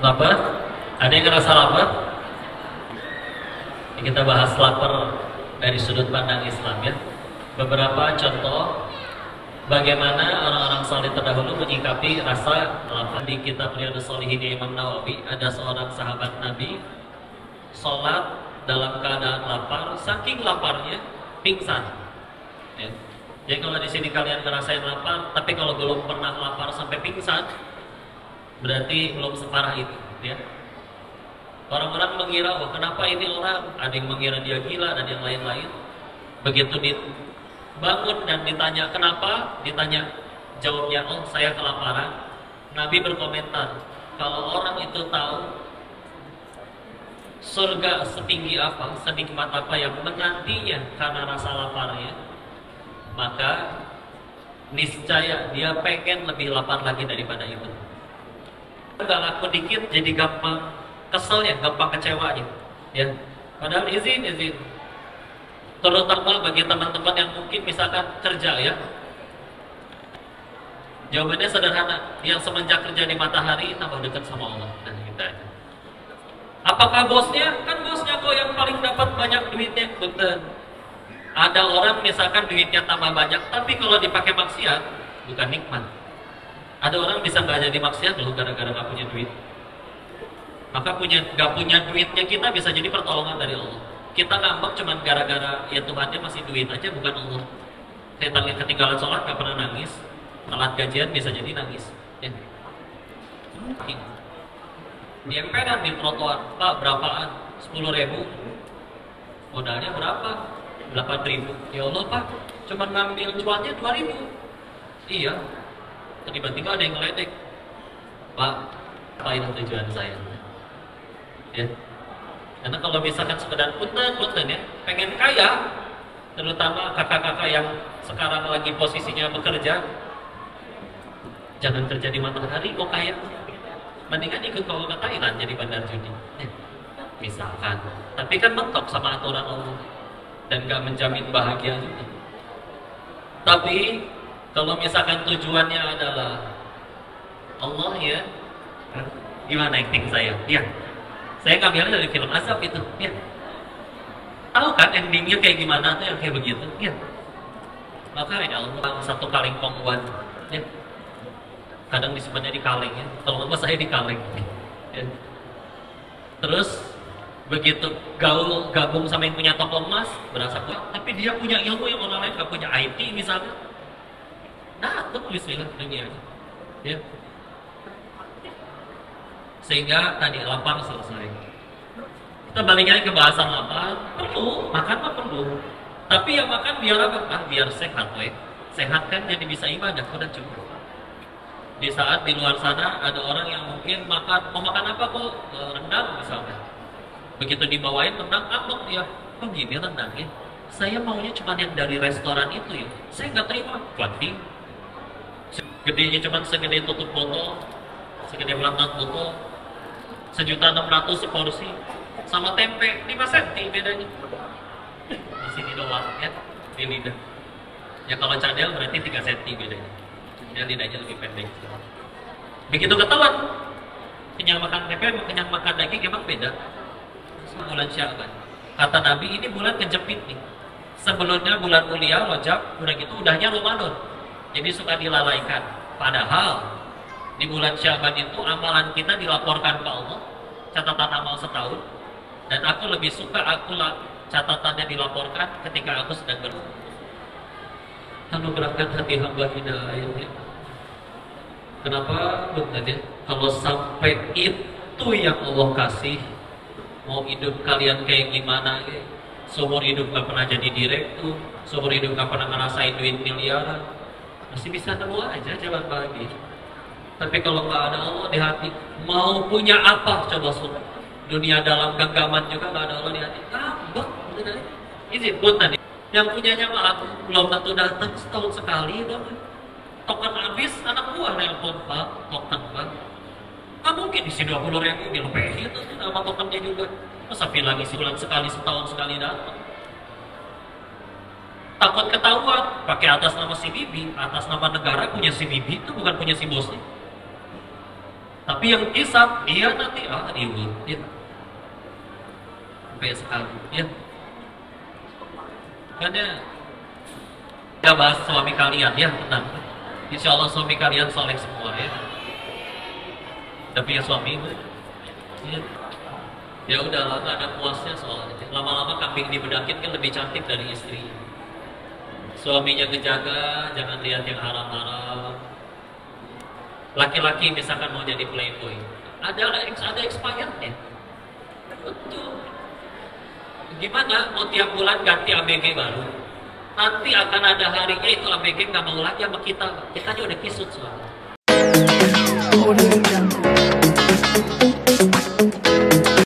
Lapar? Ada yang ngerasa lapar? Kita bahas lapar dari sudut pandang Islam ya. Beberapa contoh bagaimana orang-orang saleh terdahulu menyikapi rasa lapar. Di kitab Riyadhus Shalihin Imam Nawawi ada seorang sahabat Nabi sholat dalam keadaan lapar, saking laparnya pingsan. Ya. Jadi kalau di sini kalian ngerasain lapar, tapi kalau belum pernah lapar sampai pingsan, berarti belum separah itu. Ya. Orang-orang mengira, oh kenapa ini orang? Ada yang mengira dia gila dan yang lain-lain. Begitu dibangun dan ditanya kenapa, ditanya jawabnya, oh saya kelaparan. Nabi berkomentar, kalau orang itu tahu surga setinggi apa, senikmat apa yang menantinya karena rasa laparnya, maka niscaya dia pengen lebih lapar lagi daripada itu. Gak laku dikit jadi gampang keselnya, gampang kecewanya ya. Padahal izin terutama bagi teman-teman yang mungkin misalkan kerja ya, jawabannya sederhana, yang semenjak kerja di matahari tambah dekat sama Allah dan kita. Apakah bosnya? Kan bosnya kok yang paling dapat banyak duitnya. Betul. Ada orang misalkan duitnya tambah banyak, tapi kalau dipakai maksiat bukan nikmat. Ada orang bisa nggak jadi maksiat loh gara-gara nggak punya duit. Maka nggak punya duitnya kita bisa jadi pertolongan dari Allah. Kita ngambek cuman gara-gara ya Tuhannya masih duit aja, bukan Allah. Setan yang ketinggalan sholat nggak pernah nangis, telat gajian bisa jadi nangis. Ya. Di emperan di trotoar, Pak berapaan? 10.000. Modalnya berapa? 8.000. Ya Allah Pak, cuma ngambil cuannya 2.000. Iya. Tiba-tiba ada yang ngeledek, Pak, apa itu tujuan saya? Ya. Karena kalau misalkan sekedar punten ya, pengen kaya, terutama kakak-kakak yang sekarang lagi posisinya bekerja, jangan kerja di matahari kok kaya. Mendingan ikut kau ke Thailand jadi bandar judi. Misalkan, tapi kan mentok sama aturan Allah dan gak menjamin bahagia juga. Tapi kalau misalkan tujuannya adalah Allah ya, gimana acting saya? Ya, saya ngambilnya dari film Azab itu. Ya, tahu kan endingnya kayak gimana tuh yang kayak begitu? Ya, maka ya Allah satu kaleng pongguan. Ya. Kadang disebutnya di kaleng ya, kalau nggak saya di kaleng ya. Terus begitu gaul gabung sama yang punya toko emas berasa kuat, tapi dia punya ilmu yang orang lain nggak punya, IT misalnya, nah itu bismillah dunia ya. Sehingga tadi lapar selesai. Kita balik lagi ke bahasan lapar, perlu makan mah perlu, tapi yang makan biar apa? Biar sehat we. Sehat kan jadi bisa ibadah, udah cukup. Di saat di luar sana ada orang yang mungkin mau makan apa kok rendang misalnya, begitu dibawain rendang ngambek dia, kok gini rendangnya, saya maunya cuma yang dari restoran itu ya, saya nggak terima. Kuanti gedenya cuma segede tutup botol, segede belantan botol, 1.600.000 seporsi, sama tempe 5 cm bedanya. Di sini doang ya, di lidah ya. Kalau cadel berarti 3 cm bedanya. Dia lidahnya lebih pendek. Begitu ketahuan kenyang makan tempe sama kenyang makan daging emang beda. Bulan Sya'ban, kata Nabi ini bulan kejepit nih. Sebelumnya bulan mulia Rajab, udah gitu udahnya Ramadan, jadi suka dilalaikan. Padahal di bulan Sya'ban itu amalan kita dilaporkan ke Allah, catatan amal setahun. Dan aku lebih suka catatannya dilaporkan ketika aku sedang anugerahkan hati hamba hidayahnya. Kenapa? Betul ya. Kalau sampai itu yang Allah kasih, mau hidup kalian kayak gimana ya? Seumur hidup gak pernah jadi direktur, seumur hidup gak pernah ngerasain duit miliaran, masih bisa nemu aja jalan bahagia. Tapi kalau gak ada Allah di hati, mau punya apa coba dunia dalam genggaman juga gak ada Allah di hati, ngambek. Izin pun tadi yang punyanya malah belum tentu datang, setahun sekali dong. Token habis, anak buah nelpon, Pak, token Pak. Nggak mungkin isi 20.000 dilepehin tuh sama tokennya juga. Masa bilang isi bulan sekali, setahun sekali datang. takut ketahuan, pakai atas nama si bibi, atas nama negara punya si bibi, itu bukan punya si bosnya. Tapi yang hisap, dia nanti, ribut, ya. Sampai sekali, ya. Karena, ya bahas suami kalian, ya, tenang. Insya Allah suami kalian soleh semua, ya. Udah punya suami, ya. Ya udah, nggak ada puasnya soalnya. Lama-lama kambing dibedakin kan lebih cantik dari istri. Suaminya ngejaga, jangan lihat yang haram-haram. Laki-laki misalkan mau jadi playboy, ada expirednya. Betul. Gimana? Mau tiap bulan ganti ABG baru? Nanti akan ada harinya itu ABG nggak mau lagi sama kita. Kita aja udah kisut soalnya.